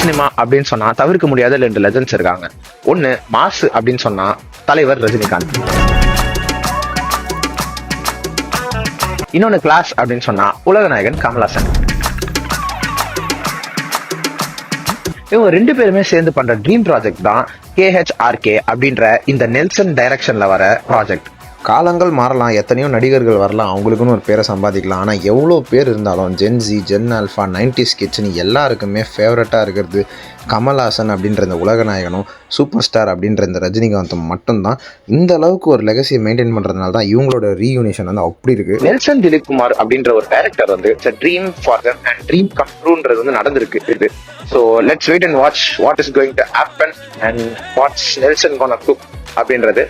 Cinema அப்படின்னு சொன்னா தவிர்க்க முடியாத 2 லெஜண்ட்ஸ் இருக்காங்க. ஒன்னு மாஸ் அப்படின்னு சொன்னா தலைவர் ரஜினிகாந்த், இன்னொன்னு கிளாஸ் அப்படின்னு சொன்னா உலகநாயகன் கமலஹாசன். இவங்க 2 பேருமே சேர்ந்து பண்ற ட்ரீம் ப்ராஜெக்ட் தான் KHRK அப்படின்ற இந்த நெல்சன் டைரக்ஷன்ல வர ப்ராஜெக்ட். காலங்கள் மாறலாம், எத்தனையோ நடிகர்கள் வரலாம், அவங்களுக்குன்னு ஒரு பேரை சம்பாதிக்கலாம். ஆனால் எவ்வளோ பேர் இருந்தாலும் ஜென்சி, ஜென் ஆல்ஃபா, 90s கிட்ஸ்னு எல்லாருக்குமே ஃபேவரட்டாக இருக்கிறது கமல்ஹாசன் அப்படின்ற இந்த உலகநாயகனும் சூப்பர் ஸ்டார் அப்படின்ற இந்த ரஜினிகாந்தும் மட்டும்தான். இந்த அளவுக்கு ஒரு லெகசியை மெயின்டைன் பண்ணுறதுனால தான் இவங்களோட ரீயூனிஷன் வந்து அப்படி இருக்குது. நெல்சன் திலீப் குமார் அப்படின்ற ஒரு டைரக்டர் வந்து dream for them and dream come ட்ரூன்றது வந்து நடந்திருக்கு. So let's wait and watch what is going to happen and what's Nelson gonna cook அப்படின்றது.